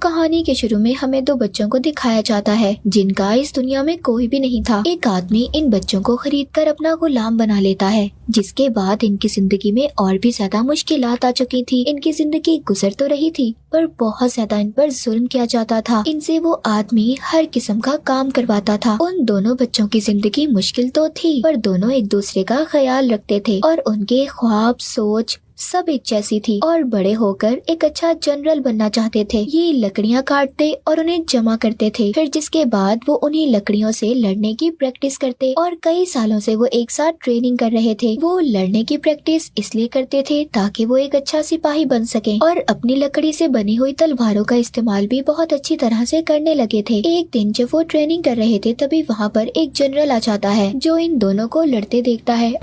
कहानी के शुरू में हमें दो बच्चों को दिखाया जाता है जिनका इस दुनिया में कोई भी नहीं था। एक आदमी इन बच्चों को खरीदकर अपना गुलाम बना लेता है, जिसके बाद इनकी जिंदगी में और भी ज्यादा मुश्किलात आ चुकी थी। इनकी जिंदगी गुजर तो रही थी पर बहुत ज्यादा इन पर जुल्म किया जाता था। इनसे वो आदमी हर किस्म का काम करवाता था। उन दोनों बच्चों की जिंदगी मुश्किल तो थी पर दोनों एक दूसरे का ख्याल रखते थे और उनके ख्वाब सोच सब एक जैसी थी और बड़े होकर एक अच्छा जनरल बनना चाहते थे। ये लकड़ियाँ काटते और उन्हें जमा करते थे, फिर जिसके बाद वो उन्हीं लकड़ियों से लड़ने की प्रैक्टिस करते और कई सालों से वो एक साथ ट्रेनिंग कर रहे थे। वो लड़ने की प्रैक्टिस इसलिए करते थे ताकि वो एक अच्छा सिपाही बन सके और अपनी लकड़ी से बनी हुई तलवारों का इस्तेमाल भी बहुत अच्छी तरह से करने लगे थे। एक दिन जब वो ट्रेनिंग कर रहे थे तभी वहाँ पर एक जनरल आ जाता है जो इन दोनों को लड़ते देखता है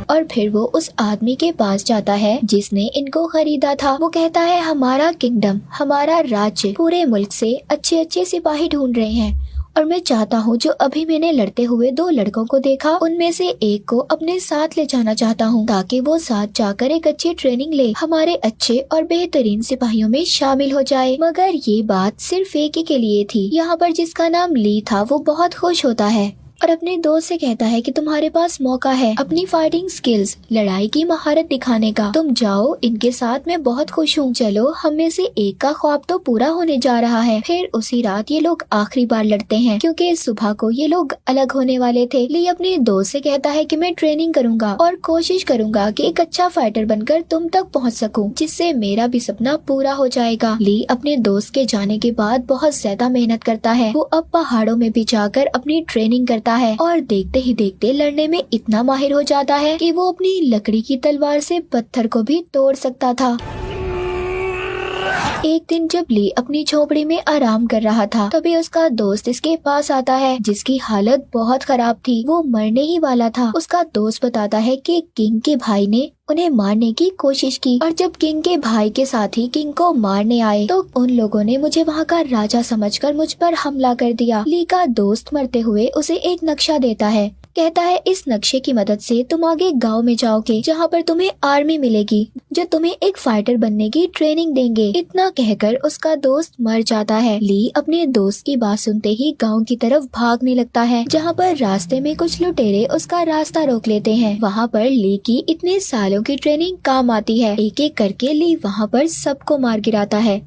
और फिर वो उस आदमी के पास जाता है जिसने इनको खरीदा था। वो कहता है, हमारा किंगडम, हमारा राज्य पूरे मुल्क से अच्छे अच्छे सिपाही ढूंढ रहे हैं और मैं चाहता हूँ जो अभी मैंने लड़ते हुए दो लड़कों को देखा उनमें से एक को अपने साथ ले जाना चाहता हूँ ताकि वो साथ जाकर एक अच्छी ट्रेनिंग ले, हमारे अच्छे और बेहतरीन सिपाहियों में शामिल हो जाए। मगर ये बात सिर्फ एक ही के लिए थी। यहाँ पर जिसका नाम ली था वो बहुत खुश होता है और अपने दोस्त से कहता है कि तुम्हारे पास मौका है अपनी फाइटिंग स्किल्स, लड़ाई की महारत दिखाने का। तुम जाओ इनके साथ, मैं बहुत खुश हूँ। चलो, हम में से एक का ख्वाब तो पूरा होने जा रहा है। फिर उसी रात ये लोग आखिरी बार लड़ते हैं क्योंकि सुबह को ये लोग अलग होने वाले थे। ली अपने दोस्त से कहता है कि मैं ट्रेनिंग करूंगा और कोशिश करूंगा कि एक अच्छा फाइटर बनकर तुम तक पहुँच सकूँ, जिससे मेरा भी सपना पूरा हो जाएगा। ली अपने दोस्त के जाने के बाद बहुत ज्यादा मेहनत करता है। वो अब पहाड़ों में भी जाकर अपनी ट्रेनिंग करता है और देखते ही देखते लड़ने में इतना माहिर हो जाता है कि वो अपनी लकड़ी की तलवार से पत्थर को भी तोड़ सकता था। एक दिन जब ली अपनी झोपड़ी में आराम कर रहा था तभी उसका दोस्त इसके पास आता है जिसकी हालत बहुत खराब थी। वो मरने ही वाला था। उसका दोस्त बताता है कि किंग के भाई ने उन्हें मारने की कोशिश की और जब किंग के भाई के साथी किंग को मारने आए तो उन लोगों ने मुझे वहाँ का राजा समझकर मुझ पर हमला कर दिया। ली का दोस्त मरते हुए उसे एक नक्शा देता है। कहता है, इस नक्शे की मदद से तुम आगे गांव में जाओगे जहाँ पर तुम्हें आर्मी मिलेगी जो तुम्हें एक फाइटर बनने की ट्रेनिंग देंगे। इतना कहकर उसका दोस्त मर जाता है। ली अपने दोस्त की बात सुनते ही गांव की तरफ भागने लगता है जहाँ पर रास्ते में कुछ लुटेरे उसका रास्ता रोक लेते हैं। वहाँ पर ली की इतने सालों की ट्रेनिंग काम आती है। एक एक करके ली वहाँ पर सबको मार गिराता है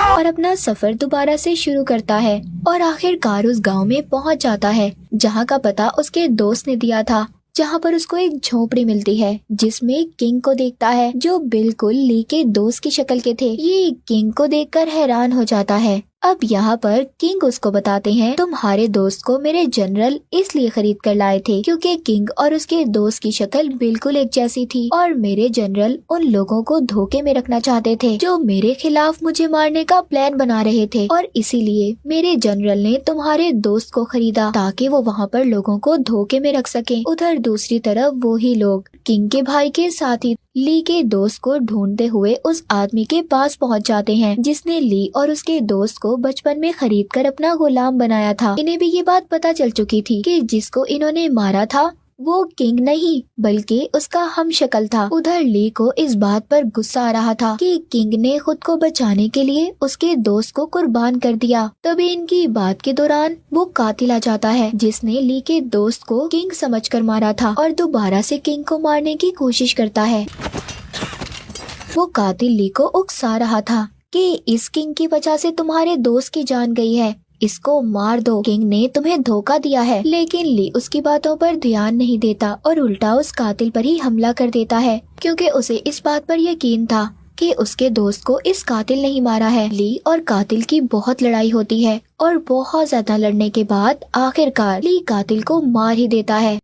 और अपना सफर दोबारा से शुरू करता है और आखिरकार उस गांव में पहुंच जाता है जहां का पता उसके दोस्त ने दिया था, जहां पर उसको एक झोपड़ी मिलती है जिसमें किंग को देखता है जो बिल्कुल ली के दोस्त की शक्ल के थे। ये किंग को देखकर हैरान हो जाता है। अब यहाँ पर किंग उसको बताते हैं, तुम्हारे दोस्त को मेरे जनरल इसलिए खरीद कर लाए थे क्योंकि किंग और उसके दोस्त की शक्ल बिल्कुल एक जैसी थी और मेरे जनरल उन लोगों को धोखे में रखना चाहते थे जो मेरे खिलाफ मुझे मारने का प्लान बना रहे थे और इसीलिए मेरे जनरल ने तुम्हारे दोस्त को खरीदा ताकि वो वहाँ पर लोगों को धोखे में रख सके। उधर दूसरी तरफ वो ही लोग किंग के भाई के साथी ली के दोस्त को ढूंढते हुए उस आदमी के पास पहुंच जाते हैं जिसने ली और उसके दोस्त को बचपन में खरीदकर अपना गुलाम बनाया था। इन्हें भी ये बात पता चल चुकी थी कि जिसको इन्होंने मारा था वो किंग नहीं बल्कि उसका हमशक्ल था। उधर ली को इस बात पर गुस्सा आ रहा था कि किंग ने खुद को बचाने के लिए उसके दोस्त को कुर्बान कर दिया। तभी इनकी बात के दौरान वो कातिल आ जाता है जिसने ली के दोस्त को किंग समझकर मारा था और दोबारा से किंग को मारने की कोशिश करता है। वो कातिल ली को उकसा रहा था कि इस किंग की वजह से तुम्हारे दोस्त की जान गई है, इसको मार दो, किंग ने तुम्हें धोखा दिया है। लेकिन ली उसकी बातों पर ध्यान नहीं देता और उल्टा उस कातिल पर ही हमला कर देता है क्योंकि उसे इस बात पर यकीन था कि उसके दोस्त को इस कातिल ने ही मारा है। ली और कातिल की बहुत लड़ाई होती है और बहुत ज्यादा लड़ने के बाद आखिरकार ली कातिल को मार ही देता है।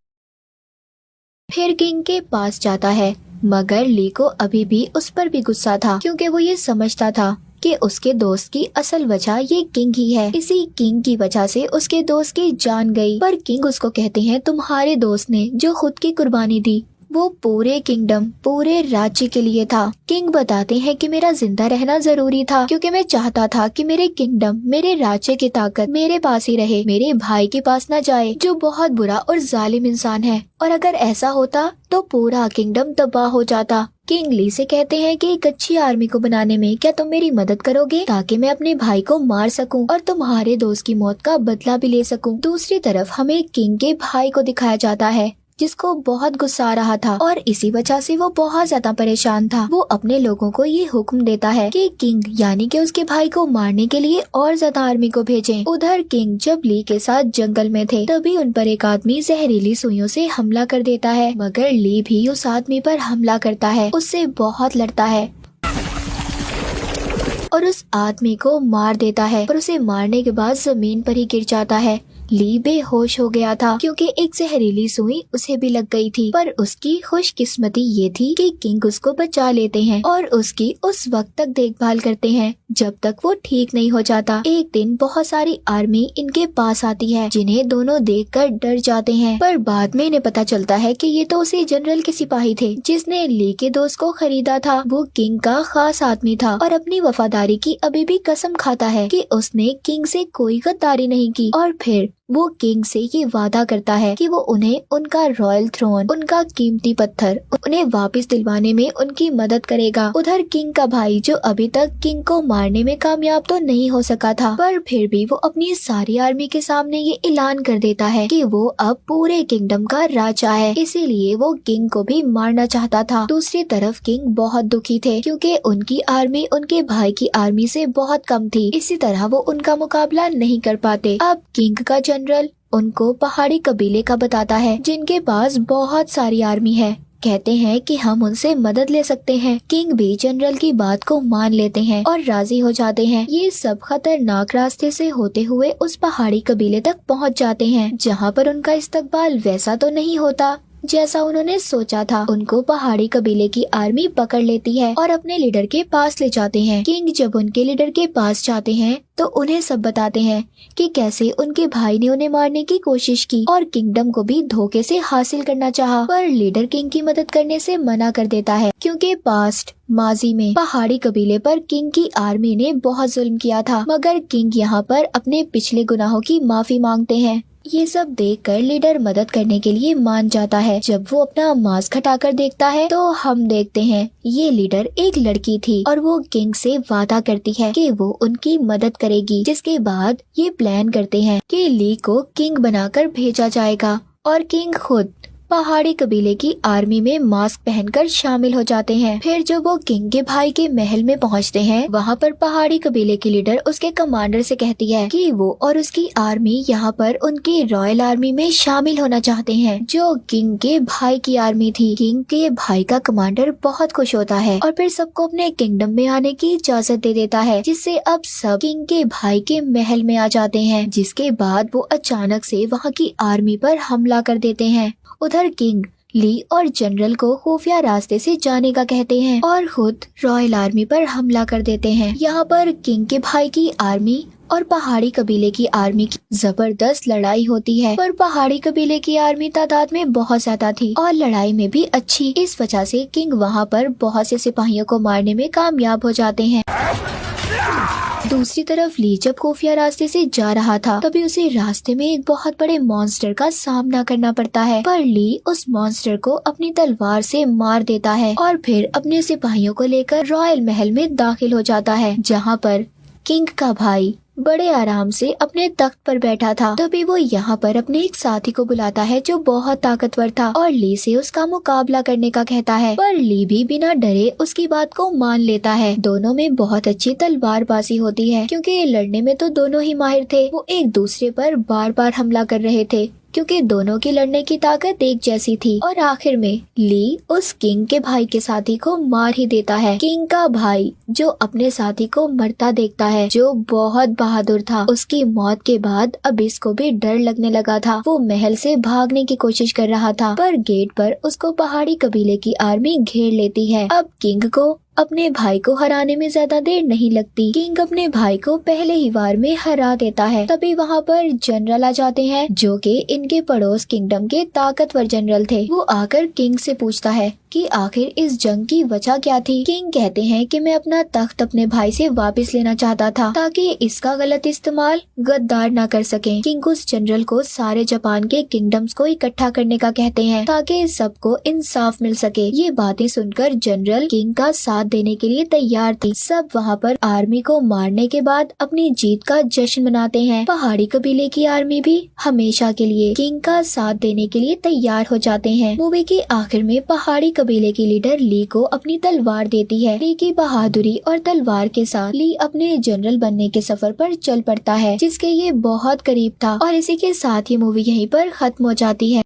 फिर किंग के पास जाता है मगर ली को अभी भी उस पर भी गुस्सा था क्योंकि वो ये समझता था कि उसके दोस्त की असल वजह ये किंग ही है। इसी किंग की वजह से उसके दोस्त की जान गई। पर किंग उसको कहते हैं, तुम्हारे दोस्त ने जो खुद की कुर्बानी दी वो पूरे किंगडम, पूरे राज्य के लिए था। किंग बताते हैं कि मेरा जिंदा रहना जरूरी था क्योंकि मैं चाहता था कि मेरे किंगडम, मेरे राज्य की ताकत मेरे पास ही रहे, मेरे भाई के पास न जाए जो बहुत बुरा और जालिम इंसान है। और अगर ऐसा होता तो पूरा किंगडम तबाह हो जाता। किंग ली से कहते हैं कि एक अच्छी आर्मी को बनाने में क्या तुम मेरी मदद करोगे ताकि मैं अपने भाई को मार सकूं और तुम्हारे दोस्त की मौत का बदला भी ले सकूं। दूसरी तरफ हमें किंग के भाई को दिखाया जाता है जिसको बहुत गुस्सा आ रहा था और इसी वजह से वो बहुत ज्यादा परेशान था। वो अपने लोगों को ये हुक्म देता है कि किंग यानी कि उसके भाई को मारने के लिए और ज्यादा आर्मी को भेजें। उधर किंग जब ली के साथ जंगल में थे तभी उन पर एक आदमी जहरीली सुइयों से हमला कर देता है, मगर ली भी उस आदमी पर हमला करता है, उससे बहुत लड़ता है और उस आदमी को मार देता है, पर उसे मारने के बाद जमीन पर ही गिर जाता है। ली बेहोश हो गया था क्योंकि एक जहरीली सुई उसे भी लग गई थी, पर उसकी खुशकिस्मती ये थी कि किंग उसको बचा लेते हैं और उसकी उस वक्त तक देखभाल करते हैं जब तक वो ठीक नहीं हो जाता। एक दिन बहुत सारी आर्मी इनके पास आती है जिन्हें दोनों देखकर डर जाते हैं, पर बाद में इन्हें पता चलता है कि ये तो उसी जनरल के सिपाही थे जिसने ली के दोस्त को खरीदा था। वो किंग का खास आदमी था और अपनी वफादारी की अभी भी कसम खाता है कि उसने किंग से कोई गद्दारी नहीं की। और फिर वो किंग से ये वादा करता है कि वो उन्हें उनका रॉयल थ्रोन, उनका कीमती पत्थर उन्हें वापस दिलवाने में उनकी मदद करेगा। उधर किंग का भाई जो अभी तक किंग को मारने में कामयाब तो नहीं हो सका था, पर फिर भी वो अपनी सारी आर्मी के सामने ये ऐलान कर देता है कि वो अब पूरे किंगडम का राजा है, इसीलिए वो किंग को भी मारना चाहता था। दूसरी तरफ किंग बहुत दुखी थे क्योंकि उनकी आर्मी उनके भाई की आर्मी से बहुत कम थी, इसी तरह वो उनका मुकाबला नहीं कर पाते। अब किंग का जनरल उनको पहाड़ी कबीले का बताता है जिनके पास बहुत सारी आर्मी है। कहते हैं कि हम उनसे मदद ले सकते हैं। किंग भी जनरल की बात को मान लेते हैं और राजी हो जाते हैं। ये सब खतरनाक रास्ते से होते हुए उस पहाड़ी कबीले तक पहुंच जाते हैं जहां पर उनका इस्तकबाल वैसा तो नहीं होता जैसा उन्होंने सोचा था। उनको पहाड़ी कबीले की आर्मी पकड़ लेती है और अपने लीडर के पास ले जाते हैं। किंग जब उनके लीडर के पास जाते हैं तो उन्हें सब बताते हैं कि कैसे उनके भाई ने उन्हें मारने की कोशिश की और किंगडम को भी धोखे से हासिल करना चाहा, पर लीडर किंग की मदद करने से मना कर देता है क्योंकि माजी में पहाड़ी कबीले पर किंग की आर्मी ने बहुत जुल्म किया था, मगर किंग यहाँ पर अपने पिछले गुनाहों की माफी मांगते हैं। ये सब देखकर लीडर मदद करने के लिए मान जाता है। जब वो अपना मास्क हटाकर देखता है तो हम देखते हैं ये लीडर एक लड़की थी और वो किंग से वादा करती है कि वो उनकी मदद करेगी, जिसके बाद ये प्लान करते हैं कि ली को किंग बनाकर भेजा जाएगा और किंग खुद पहाड़ी कबीले की आर्मी में मास्क पहनकर शामिल हो जाते हैं। फिर जब वो किंग के भाई के महल में पहुंचते हैं, वहां पर पहाड़ी कबीले की लीडर उसके कमांडर से कहती है कि वो और उसकी आर्मी यहाँ पर उनकी रॉयल आर्मी में शामिल होना चाहते हैं जो किंग के भाई की आर्मी थी। किंग के भाई का कमांडर बहुत खुश होता है और फिर सबको अपने किंगडम में आने की इजाजत दे देता है, जिससे अब सब किंग के भाई के महल में आ जाते हैं। जिसके बाद वो अचानक से वहाँ की आर्मी पर हमला कर देते हैं। उधर किंग ली और जनरल को खुफिया रास्ते से जाने का कहते हैं और खुद रॉयल आर्मी पर हमला कर देते हैं। यहाँ पर किंग के भाई की आर्मी और पहाड़ी कबीले की आर्मी की जबरदस्त लड़ाई होती है, पर पहाड़ी कबीले की आर्मी तादाद में बहुत ज्यादा थी और लड़ाई में भी अच्छी। इस वजह से किंग वहाँ पर बहुत से सिपाहियों को मारने में कामयाब हो जाते हैं। दूसरी तरफ ली जब खुफिया रास्ते से जा रहा था तभी उसे रास्ते में एक बहुत बड़े मॉन्स्टर का सामना करना पड़ता है, पर ली उस मॉन्स्टर को अपनी तलवार से मार देता है और फिर अपने सिपाहियों को लेकर रॉयल महल में दाखिल हो जाता है, जहाँ पर किंग का भाई बड़े आराम से अपने तख्त पर बैठा था। तभी वो यहाँ पर अपने एक साथी को बुलाता है जो बहुत ताकतवर था और ली से उसका मुकाबला करने का कहता है, पर ली भी बिना डरे उसकी बात को मान लेता है। दोनों में बहुत अच्छी तलवारबाजी होती है क्योंकि ये लड़ने में तो दोनों ही माहिर थे। वो एक दूसरे पर बार बार हमला कर रहे थे क्योंकि दोनों की लड़ने की ताकत एक जैसी थी और आखिर में ली उस किंग के भाई के साथी को मार ही देता है। किंग का भाई जो अपने साथी को मरता देखता है, जो बहुत बहादुर था, उसकी मौत के बाद अब इसको भी डर लगने लगा था। वो महल से भागने की कोशिश कर रहा था, पर गेट पर उसको पहाड़ी कबीले की आर्मी घेर लेती है। अब किंग को अपने भाई को हराने में ज्यादा देर नहीं लगती। किंग अपने भाई को पहले ही वार में हरा देता है। तभी वहाँ पर जनरल आ जाते हैं जो कि इनके पड़ोस किंगडम के ताकतवर जनरल थे। वो आकर किंग से पूछता है कि आखिर इस जंग की वजह क्या थी। किंग कहते हैं कि मैं अपना तख्त अपने भाई से वापस लेना चाहता था ताकि इसका गलत इस्तेमाल गद्दार ना कर सकें। किंग उस जनरल को सारे जापान के किंगडम्स को इकट्ठा करने का कहते हैं ताकि सबको इंसाफ मिल सके। ये बातें सुनकर जनरल किंग का साथ देने के लिए तैयार थी। सब वहाँ पर आर्मी को मारने के बाद अपनी जीत का जश्न मनाते हैं। पहाड़ी कबीले की आर्मी भी हमेशा के लिए किंग का साथ देने के लिए तैयार हो जाते हैं। मूवी के आखिर में पहाड़ी कबीले की लीडर ली को अपनी तलवार देती है। ली की बहादुरी और तलवार के साथ ली अपने जनरल बनने के सफर पर चल पड़ता है जिसके ये बहुत करीब था। और इसी के साथ ये मूवी यहीं पर खत्म हो जाती है।